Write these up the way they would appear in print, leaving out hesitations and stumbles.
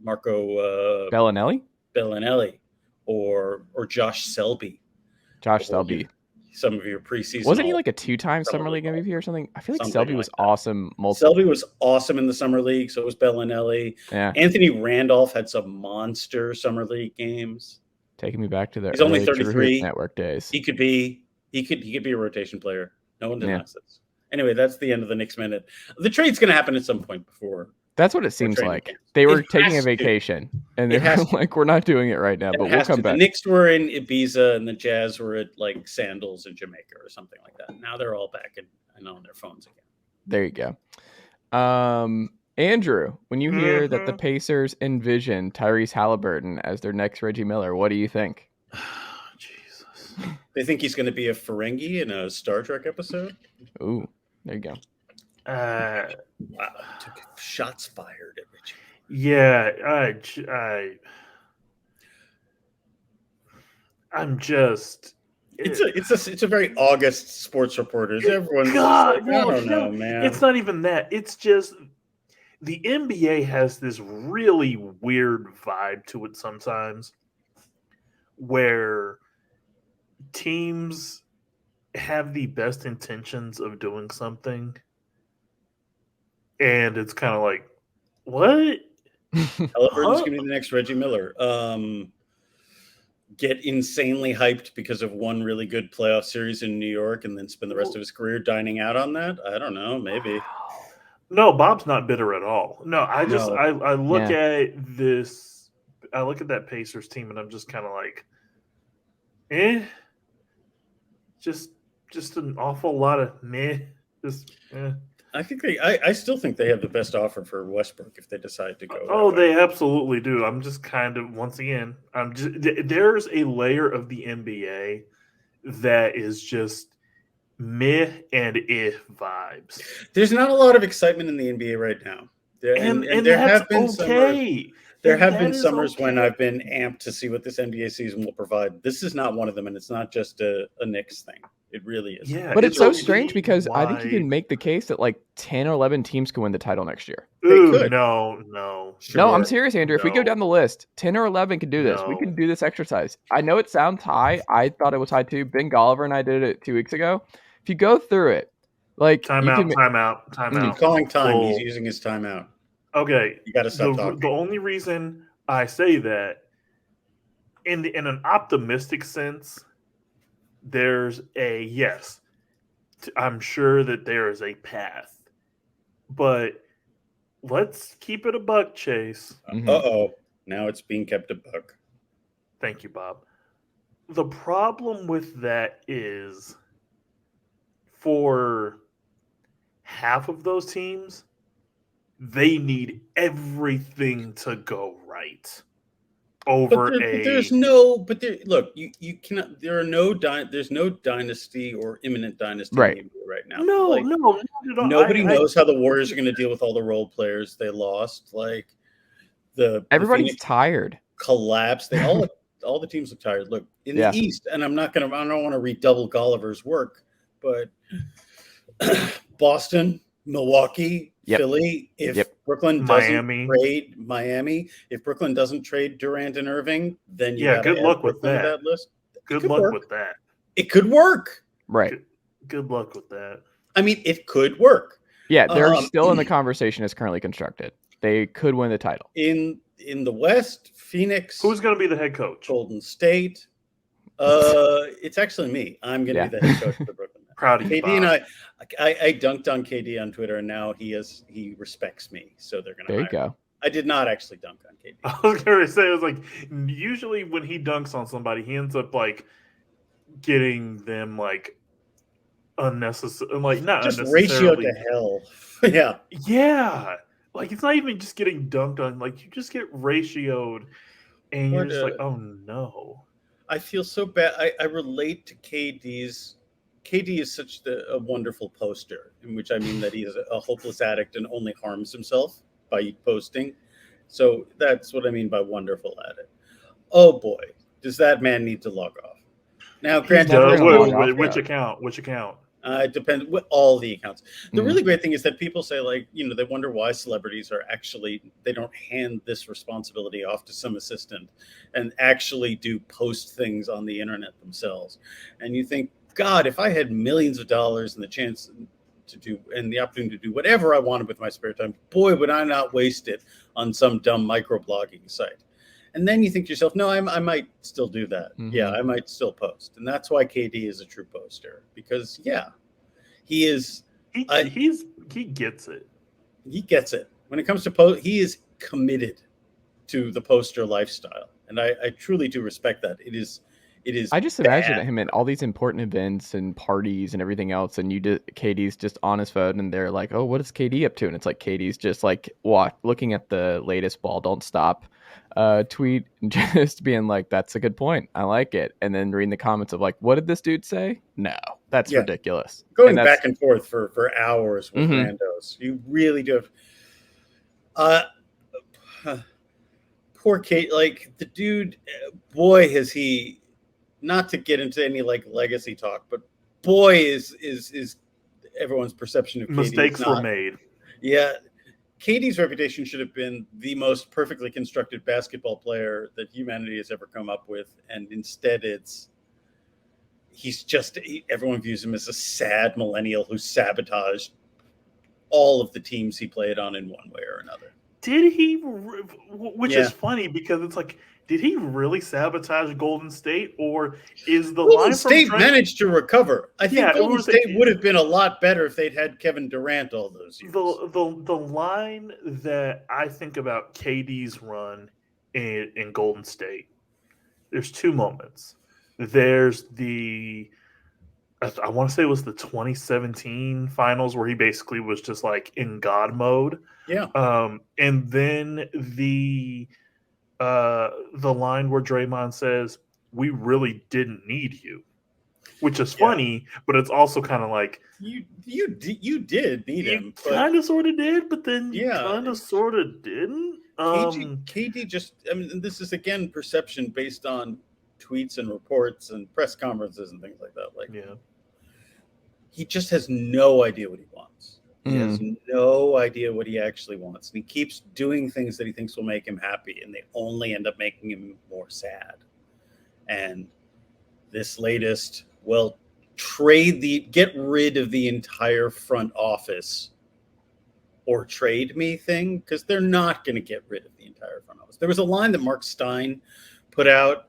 Marco Bellinelli, or Josh Selby. Some of your preseason. Wasn't he like a 2-time Summer League MVP or something? I feel like Selby was awesome. Selby was awesome in the Summer League, so was Bellinelli. Yeah. Anthony Randolph had some monster Summer League games. Taking me back to the He's only 33 network days. He could be a rotation player. No one denies this. Anyway, that's the end of the Knicks minute. The trade's going to happen at some point before. That's what it seems like. Camp. They were taking a vacation, and they were like, "We're not doing it right now, but we'll come back." The Knicks were in Ibiza, and the Jazz were at like Sandals in Jamaica or something like that. Now they're all back and on their phones again. There you go. Andrew, when you hear that the Pacers envision Tyrese Haliburton as their next Reggie Miller, what do you think? Jesus. They think he's going to be a Ferengi in a Star Trek episode? Ooh, there you go. Wow. Took shots fired at Reggie. Yeah, I'm just. It's a very August sports reporters. Everyone's like, I don't know, man. It's not even that. It's just the NBA has this really weird vibe to it sometimes, where teams have the best intentions of doing something. And it's kind of like, what? Haliburton's going to be the next Reggie Miller. Get insanely hyped because of one really good playoff series in New York and then spend the rest of his career dining out on that? I don't know. Maybe. No, Bob's not bitter at all. No, I look at this. I look at that Pacers team and I'm just kind of like, just an awful lot of meh. I still think they have the best offer for Westbrook if they decide to go. Oh, they absolutely do. I'm just kind of, once again, there's a layer of the NBA that is just meh and if vibes. There's not a lot of excitement in the NBA right now. And there have been summers when I've been amped to see what this NBA season will provide. This is not one of them, and it's not just a Knicks thing. It really is. Yeah, but it's so strange because I think you can make the case that like 10 or 11 teams can win the title next year. Ooh, they could. No. Sure. No, I'm serious, Andrew. If we go down the list, 10 or 11 can do this. We can do this exercise. I know it sounds high. I thought it was high too. Ben Golliver and I did it 2 weeks ago. If you go through it, like time out. He's calling time. He's using his timeout. Okay, you got to stop talking. The only reason I say that, in an optimistic sense, there's a yes. I'm sure that there is a path, but let's keep it a buck, Chase. Uh-oh. Now it's being kept a buck. Thank you, Bob. The problem with that is for half of those teams, they need everything to go right. There's no dynasty or imminent dynasty right now. No, nobody knows how the Warriors are going to deal with all the role players they lost. Like everybody's tired. Collapse. They all the teams are tired. Look in the East, and I don't want to redouble Golliver's work, but Boston, Milwaukee. Philly, if Brooklyn doesn't trade Miami, if Brooklyn doesn't trade Durant and Irving, then good luck with that list. Good luck with that. It could work. Right. Good luck with that. I mean, it could work. Yeah, they're still in the conversation as currently constructed. They could win the title. In the West, Phoenix. Who's going to be the head coach? Golden State. It's actually me. I'm going to be the head coach for Brooklyn. Proud of you, KD, and I dunked on KD on Twitter, and now he respects me. So they're gonna. There you go. I did not actually dunk on KD. I was gonna say, it was like usually when he dunks on somebody, he ends up like getting them like unnecessary, like not just unnecessarily. Ratio to hell. Yeah. Like it's not even just getting dunked on. Like you just get ratioed, and you're just like, oh no. I feel so bad. I relate to KD's. KD is such a wonderful poster, in which I mean that he is a hopeless addict and only harms himself by posting. So that's what I mean by wonderful addict. Oh boy, does that man need to log off? Now, granted, which account? It depends with all the accounts. The really great thing is that people say, like, they wonder why celebrities are they don't hand this responsibility off to some assistant and actually do post things on the internet themselves. And you think, God, if I had millions of dollars and the chance to do and the opportunity to do whatever I wanted with my spare time, boy, would I not waste it on some dumb microblogging site. And then you think to yourself, no, I might still do that. Yeah, I might still post. And that's why KD is a true poster, because he is. He gets it. He gets it. When it comes to post, he is committed to the poster lifestyle. And I truly do respect that. It is. I just imagine him at all these important events and parties and everything else, and KD's just on his phone, and they're like, "Oh, what is KD up to?" And it's like KD's just like looking at the latest Ball Don't Stop tweet, and just being like, "That's a good point. I like it." And then reading the comments of like, "What did this dude say?" No, that's ridiculous. Going back and forth for hours with randos. You really do have. Poor Kate, like the dude, boy, has he. Not to get into any like legacy talk, but boy, is everyone's perception of mistakes were made. Yeah, KD's reputation should have been the most perfectly constructed basketball player that humanity has ever come up with, and instead everyone views him as a sad millennial who sabotaged all of the teams he played on in one way or another. Did he? Which is funny because it's like, did he really sabotage Golden State, or is the Golden State managed to recover? I think Golden State would have been a lot better if they'd had Kevin Durant all those years. The line that I think about KD's run in Golden State, there's two moments. There's I want to say it was the 2017 finals where he basically was just like in God mode. Yeah. And then the line where Draymond says, "We really didn't need you," which is funny, but it's also kind of like you did need him. Kind of sort of did, but then you kind of sort of didn't. KD just, this is again perception based on tweets and reports and press conferences and things like that. Like, he just has no idea what he wants. He has no idea what he actually wants. And he keeps doing things that he thinks will make him happy, and they only end up making him more sad. And this latest, get rid of the entire front office or trade me thing, because they're not going to get rid of the entire front office. There was a line that Mark Stein put out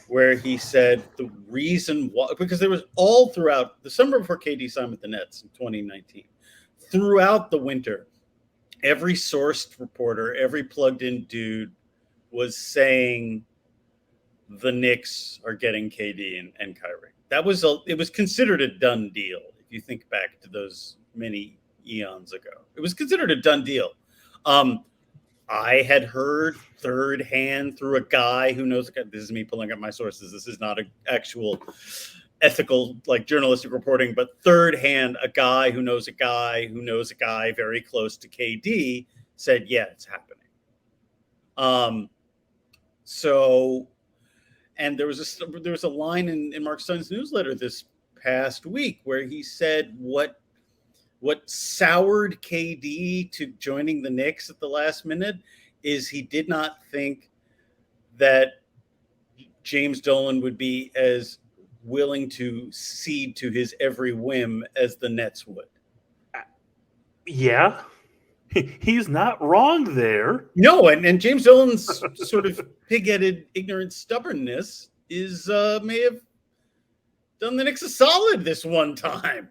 where he said the reason why, because there was all throughout the summer before KD signed with the Nets in 2019, throughout the winter, every sourced reporter, every plugged-in dude was saying the Knicks are getting KD and Kyrie. It was considered a done deal. If you think back to those many eons ago, it was considered a done deal. I had heard third hand through a guy who knows. This is me pulling up my sources. This is not an actual ethical, like, journalistic reporting, but third hand, a guy who knows a guy who knows a guy very close to KD said, yeah, it's happening. And there was a line in Mark Stein's newsletter this past week where he said what soured KD to joining the Knicks at the last minute is he did not think that James Dolan would be as willing to cede to his every whim as the Nets would. Yeah. He's not wrong there. No, and James Dolan's sort of pig-headed, ignorant stubbornness may have done the Knicks a solid this one time,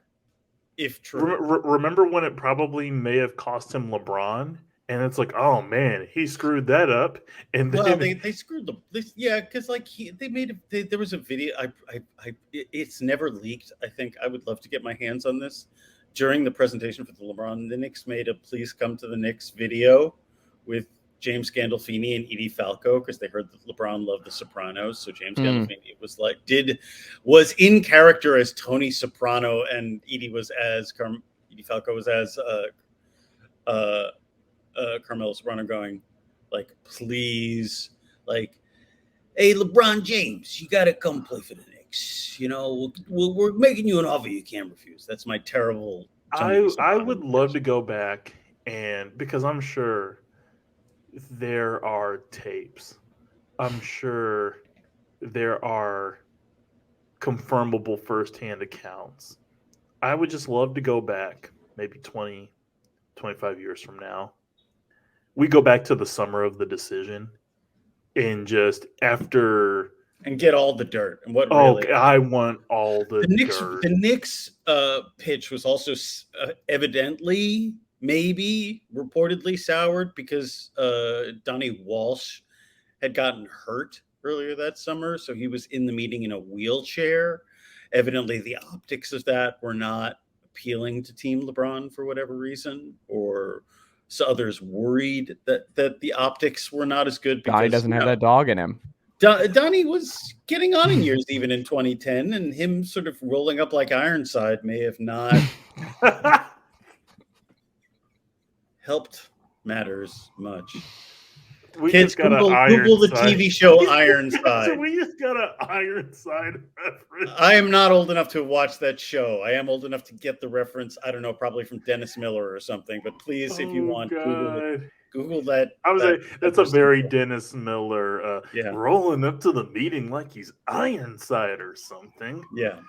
if true. Remember when it probably may have cost him LeBron? And it's like, oh man, he screwed that up. And then they screwed because like there was a video. It's never leaked. I think I would love to get my hands on this. During the presentation for the LeBron, the Knicks made a "Please Come to the Knicks" video with James Gandolfini and Edie Falco, because they heard that LeBron loved The Sopranos. So James Gandolfini was in character as Tony Soprano, and Edie Falco was as Carmelo Soprano, going like, please, like, hey, LeBron James, you got to come play for the Knicks. we're making you an offer you can't refuse. That's my terrible. I would love to go back because I'm sure there are tapes. I'm sure there are confirmable firsthand accounts. I would just love to go back maybe 20, 25 years from now. We go back to the summer of the decision and just after and get all the dirt and what. I want all the dirt. The Knicks pitch was also evidently, maybe reportedly soured because Donnie Walsh had gotten hurt earlier that summer, so he was in the meeting in a wheelchair. Evidently, the optics of that were not appealing to Team LeBron for whatever reason, or so others worried that the optics were not as good. Donnie doesn't have that dog in him. Donnie was getting on in years even in 2010, and him sort of rolling up like Ironside may have not helped matters much. Kids, Google the TV show Ironside. We just got an Ironside reference. I am not old enough to watch that show. I am old enough to get the reference. I don't know, probably from Dennis Miller or something. But please, if you want, Google that. I was like, that's a very Dennis Miller. Rolling up to the meeting like he's Ironside or something. Yeah.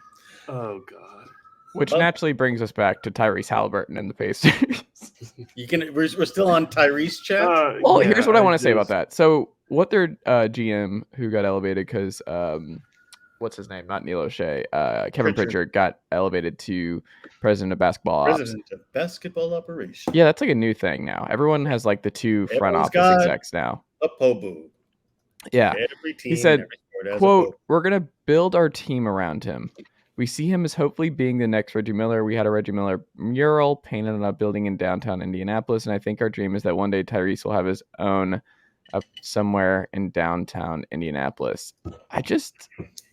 Oh God. Which naturally brings us back to Tyrese Haliburton and the Pacers. We're still on Tyrese chat. Here's what I want to say about that. So, what their GM who got elevated because what's his name? Not Neil O'Shea. Kevin Pritchard got elevated to president of basketball ops. President of basketball operations. Yeah, that's like a new thing now. Everyone has like the two front office execs now. A POBU. Yeah. Every team, he said, every sport has quote, "We're going to build our team around him. We see him as hopefully being the next Reggie Miller. We had a Reggie Miller mural painted on a building in downtown Indianapolis, and I think our dream is that one day Tyrese will have his own up somewhere in downtown Indianapolis."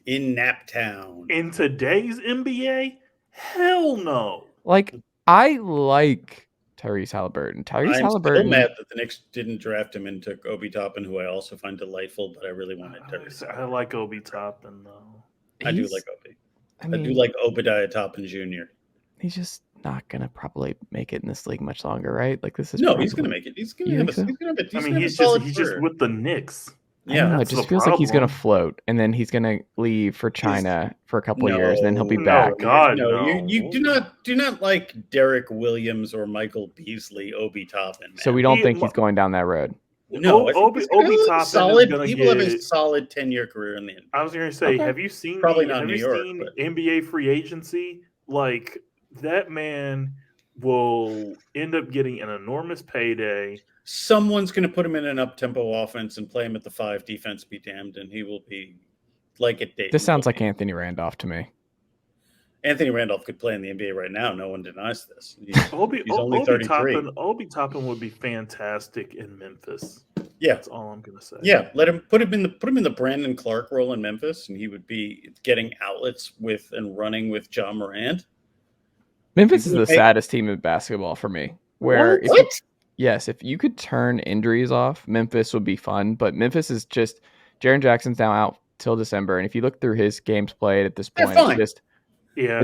In Naptown. In today's NBA? Hell no. Like, I like Tyrese Haliburton. I'm still mad that the Knicks didn't draft him and took Obi Toppin, who I also find delightful, but I really wanted Tyrese. I like Obi Toppin, though. I do like Obi. I do like Obadiah Toppin Jr. He's just not gonna probably make it in this league much longer, right? Like this is he's gonna make it. He's gonna have he's just with the Knicks. Yeah, it just feels like he's gonna float, and then he's gonna leave for China for a couple of years, and then he'll be back. You do not like Derek Williams or Michael Beasley, Obi Toppin. So we don't think he's going down that road. No, Obi Toppin solid. He will have a solid 10-year career in the NBA. I was going to say, have you seen NBA free agency? Like that man will end up getting an enormous payday. Someone's going to put him in an up-tempo offense and play him at the 5. Defense be damned, and he will be like at Dayton. This sounds like Anthony Randolph to me. Anthony Randolph could play in the NBA right now. No one denies this. He's only 33. Obi Toppin would be fantastic in Memphis. Yeah, that's all I'm gonna say. Yeah, put him in the Brandon Clark role in Memphis, and he would be getting outlets and running with Ja Morant. Memphis is the saddest team in basketball for me. If you could turn injuries off, Memphis would be fun. But Memphis is just Jaren Jackson's now out till December, and if you look through his games played at this point, it's a miss. Yeah.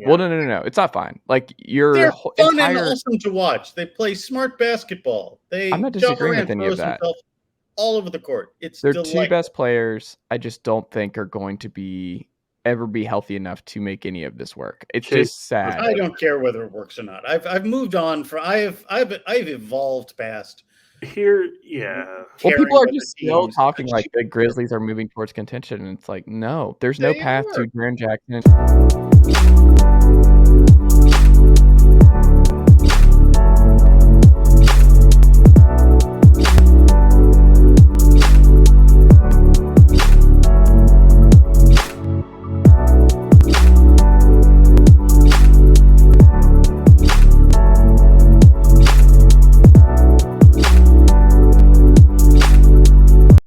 Well, no. It's not fine. Like they're fun and awesome to watch. They play smart basketball. I'm not disagreeing with any of that. All over the court. Their two best players. I just don't think are going to ever be healthy enough to make any of this work. It's just sad. I don't care whether it works or not. I've moved on. I've evolved past. Here, yeah. Well, people are just still talking like the Grizzlies are moving towards contention, and it's like, no, there's no path to Jaren Jackson.